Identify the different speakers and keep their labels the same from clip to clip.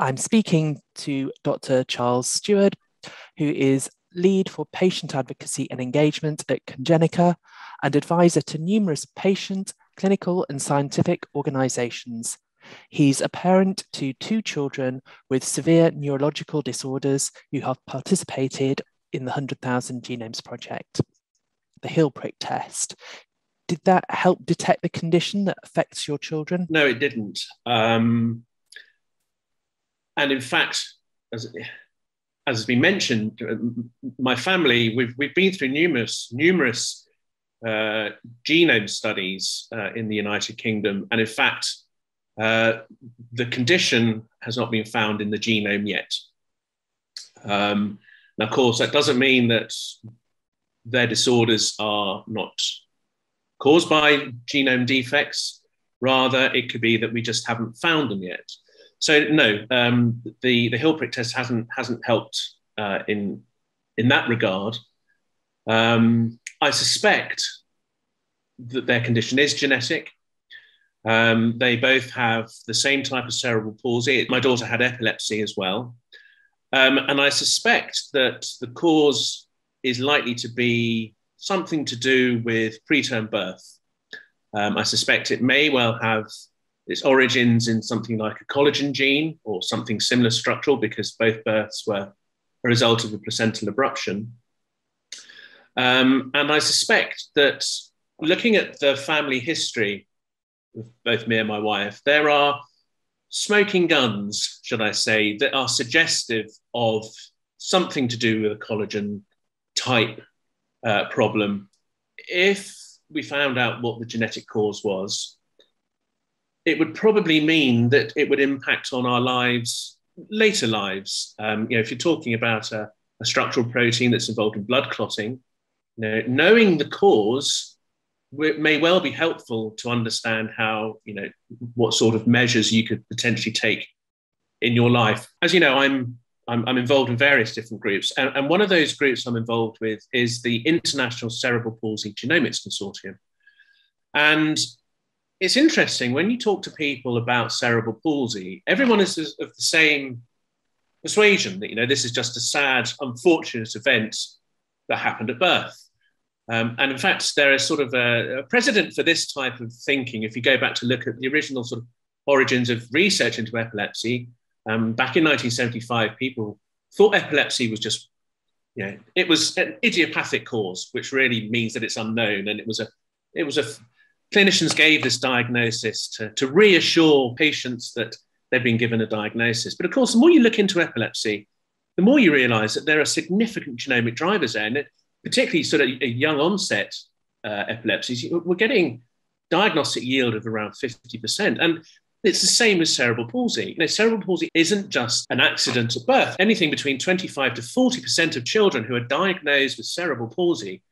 Speaker 1: I'm speaking to Dr. Charles Steward, who is lead for Patient Advocacy and Engagement at Congenica and advisor to numerous patient, clinical and scientific organisations. He's a parent to 2 children with severe neurological disorders who have participated in the 100,000 Genomes Project, the Hill prick test. Did that help detect the condition that affects your children?
Speaker 2: No, it didn't. And in fact, as has been mentioned, my family, we've been through numerous genome studies in the United Kingdom. And in fact, the condition has not been found in the genome yet. Now, of course, that doesn't mean that their disorders are not caused by genome defects. Rather, it could be that we just haven't found them yet. So no, the Hill prick test hasn't helped in that regard. I suspect that their condition is genetic. They both have the same type of cerebral palsy. My daughter had epilepsy as well. And I suspect that the cause is likely to be something to do with preterm birth. I suspect it may well have its origins in something like a collagen gene or something similar structural, because both births were a result of a placental abruption. And I suspect that looking at the family history of both me and my wife, there are smoking guns, should I say, that are suggestive of something to do with a collagen type problem. If we found out what the genetic cause was, it would probably mean that it would impact on our lives, later lives. If you're talking about a structural protein that's involved in blood clotting, knowing the cause may well be helpful to understand how, what sort of measures you could potentially take in your life. As you know, I'm involved in various different groups, and one of those groups I'm involved with is the International Cerebral Palsy Genomics Consortium. And it's interesting, when you talk to people about cerebral palsy, everyone is of the same persuasion that, this is just a sad, unfortunate event that happened at birth. And in fact, there is sort of a precedent for this type of thinking. If you go back to look at the original sort of origins of research into epilepsy, back in 1975, people thought epilepsy was just, it was an idiopathic cause, which really means that it's unknown. And it was a clinicians gave this diagnosis to reassure patients that they've been given a diagnosis. But of course, the more you look into epilepsy, the more you realize that there are significant genomic drivers there. And particularly sort of a young onset epilepsies, we're getting diagnostic yield of around 50%. And it's the same with cerebral palsy. Cerebral palsy isn't just an accident at birth. Anything between 25 to 40% of children who are diagnosed with cerebral palsy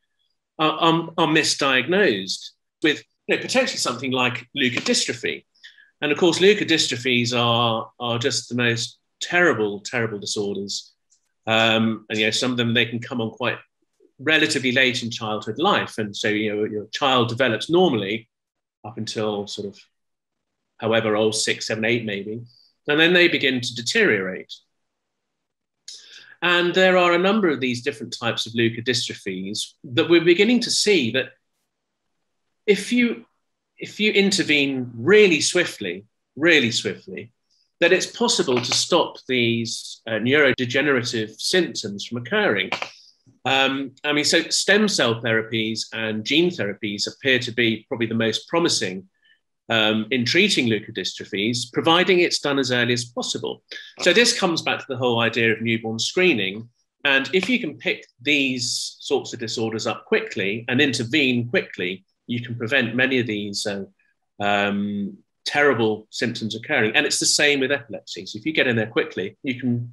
Speaker 2: are misdiagnosed with potentially something like leukodystrophy. And of course, leukodystrophies are just the most terrible, terrible disorders. And some of them, they can come on quite relatively late in childhood life. And so, your child develops normally up until sort of however old, 6, 7, 8 maybe. And then they begin to deteriorate. And there are a number of these different types of leukodystrophies that we're beginning to see that if you intervene really swiftly, that it's possible to stop these neurodegenerative symptoms from occurring. So stem cell therapies and gene therapies appear to be probably the most promising in treating leukodystrophies, providing it's done as early as possible. So this comes back to the whole idea of newborn screening. And if you can pick these sorts of disorders up quickly and intervene quickly, you can prevent many of these terrible symptoms occurring. And it's the same with epilepsy. So if you get in there quickly, you can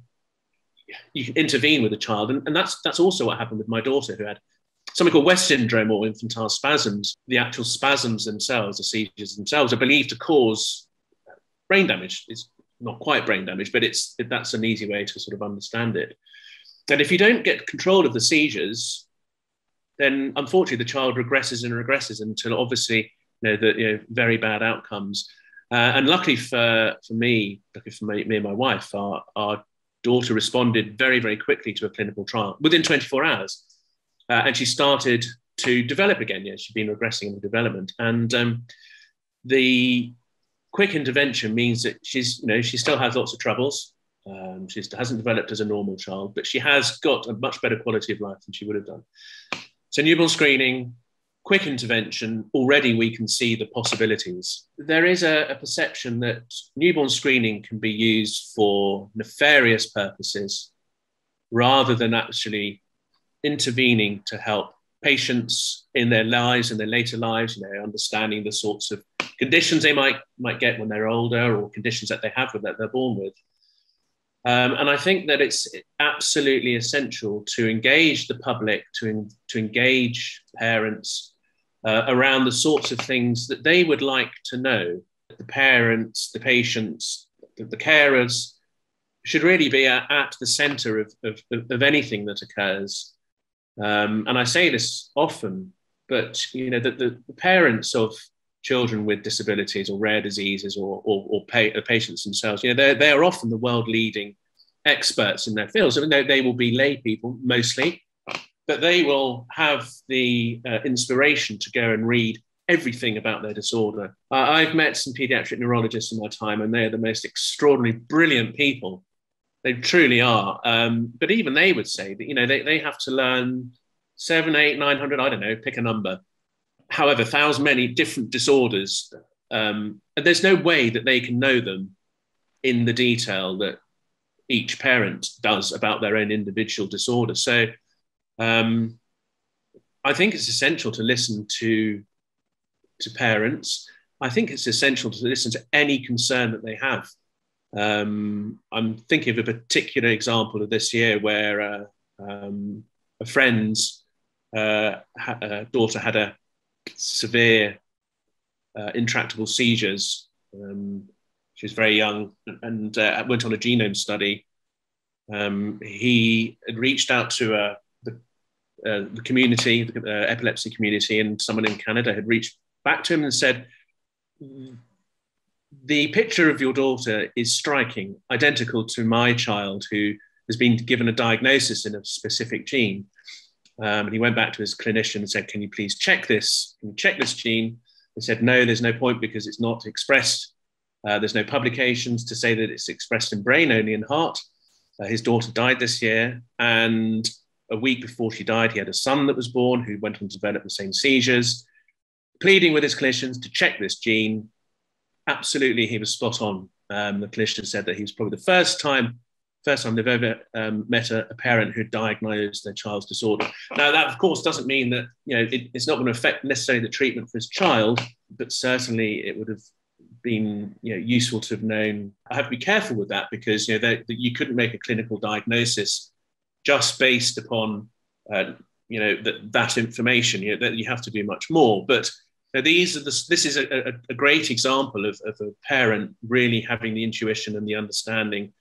Speaker 2: intervene with the child. And that's also what happened with my daughter, who had something called West syndrome or infantile spasms. The actual spasms themselves, the seizures themselves, are believed to cause brain damage. It's not quite brain damage, but that's an easy way to sort of understand it. And if you don't get control of the seizures, then unfortunately the child regresses and regresses until obviously very bad outcomes. And luckily for me and my wife, our daughter responded very, very quickly to a clinical trial within 24 hours. And she started to develop again. Yeah, she'd been regressing in the development. And the quick intervention means that she still has lots of troubles. She hasn't developed as a normal child, but she has got a much better quality of life than she would have done. So newborn screening, quick intervention, already we can see the possibilities. There is a perception that newborn screening can be used for nefarious purposes rather than actually intervening to help patients in their lives and their later lives, understanding the sorts of conditions they might get when they're older, or conditions that they have that they're born with. And I think that it's absolutely essential to engage the public, to engage parents around the sorts of things that they would like to know. The parents, the patients, the carers should really be at the centre of anything that occurs. And I say this often, but the parents of children with disabilities or rare diseases or patients themselves, they are often the world-leading experts in their fields. I mean, they will be lay people mostly, but they will have the inspiration to go and read everything about their disorder. I've met some paediatric neurologists in my time, and they're the most extraordinary, brilliant people. They truly are. But even they would say that, they have to learn 700, 800, 900, I don't know, pick a number, however, many different disorders. And there's no way that they can know them in the detail that each parent does about their own individual disorder. So I think it's essential to listen to parents. I think it's essential to listen to any concern that they have. I'm thinking of a particular example of this year where a friend's daughter had a severe intractable seizures. She was very young and went on a genome study. He had reached out to the community, the epilepsy community, and someone in Canada had reached back to him and said, the picture of your daughter is striking, identical to my child who has been given a diagnosis in a specific gene. And he went back to his clinician and said, can you please check this? Can you check this gene? They said, no, there's no point because it's not expressed. There's no publications to say that it's expressed in brain, only in heart. His daughter died this year. And a week before she died, he had a son that was born who went on to develop the same seizures. Pleading with his clinicians to check this gene. Absolutely, he was spot on. The clinician said that he was probably the first time they've ever met a parent who diagnosed their child's disorder. Now, that, of course, doesn't mean that it's not going to affect necessarily the treatment for his child, but certainly it would have been useful to have known. I have to be careful with that because that you couldn't make a clinical diagnosis just based upon that information. That you have to do much more, but. This is a great example of a parent really having the intuition and the understanding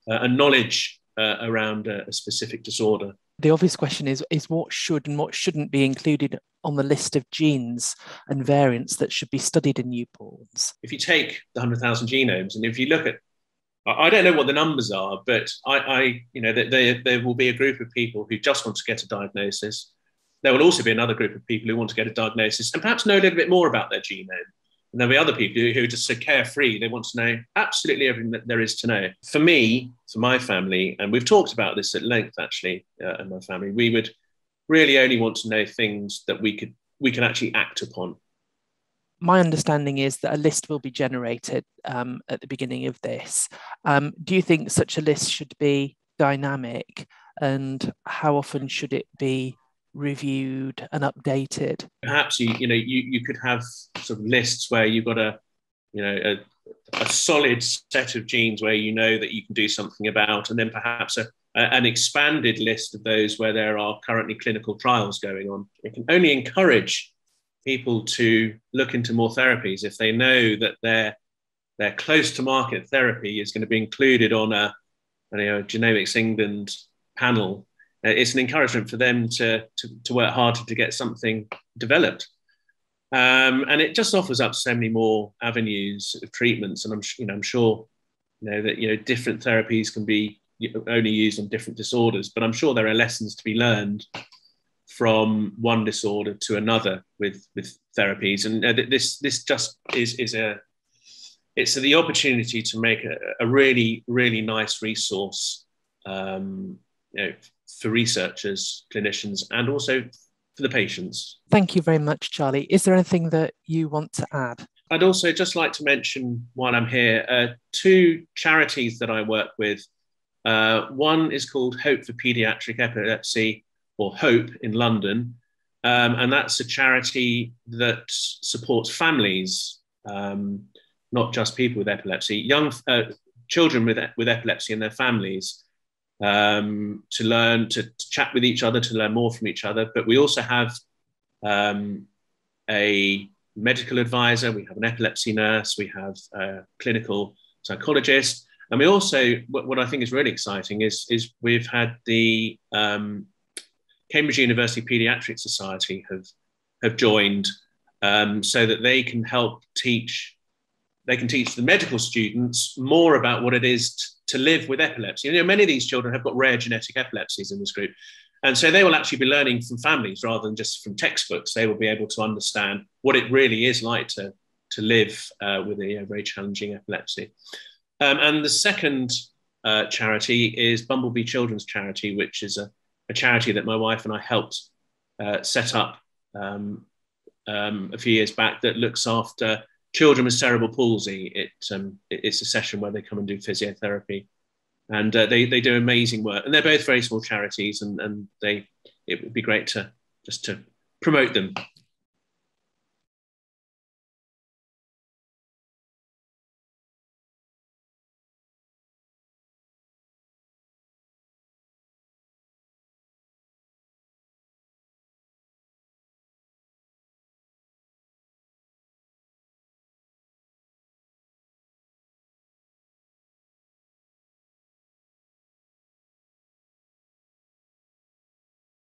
Speaker 2: and knowledge around a specific disorder.
Speaker 1: The obvious question is what should and what shouldn't be included on the list of genes and variants that should be studied in newborns?
Speaker 2: If you take the 100,000 genomes, and if you look at, I don't know what the numbers are, but there will be a group of people who just want to get a diagnosis. There will also be another group of people who want to get a diagnosis and perhaps know a little bit more about their genome. And there'll be other people who are just so carefree, they want to know absolutely everything that there is to know. For me, for my family, and we've talked about this at length actually in my family, we would really only want to know things that we can actually act upon.
Speaker 1: My understanding is that a list will be generated at the beginning of this. Do you think such a list should be dynamic, and how often should it be reviewed and updated?
Speaker 2: Perhaps you could have sort of lists where you've got a solid set of genes where that you can do something about, and then perhaps an expanded list of those where there are currently clinical trials going on. It can only encourage people to look into more therapies if they know that their close to market therapy is going to be included on a Genomics England panel. It's an encouragement for them to work harder to get something developed. And it just offers up so many more avenues of treatments. And I'm sure that different therapies can be only used on different disorders, but I'm sure there are lessons to be learned from one disorder to another with therapies. And this just is the opportunity to make a really, really nice resource for researchers, clinicians, and also for the patients.
Speaker 1: Thank you very much, Charlie. Is there anything that you want to add?
Speaker 2: I'd also just like to mention, while I'm here, 2 charities that I work with. One is called Hope for Pediatric Epilepsy, or HOPE in London. And that's a charity that supports families, not just people with epilepsy, young children with epilepsy and their families, to learn, to chat with each other, to learn more from each other. But we also have a medical advisor, we have an epilepsy nurse, we have a clinical psychologist. And we also, what I think is really exciting is we've had the Cambridge University Paediatric Society have joined, so that they can help teach the medical students more about what it is to live with epilepsy. Many of these children have got rare genetic epilepsies in this group. And so they will actually be learning from families rather than just from textbooks. They will be able to understand what it really is like to live with a very challenging epilepsy. And the second charity is Bumblebee Children's Charity, which is a charity that my wife and I helped set up a few years back, that looks after children with cerebral palsy. It's a session where they come and do physiotherapy, and they do amazing work. And they're both very small charities, and it would be great to promote them.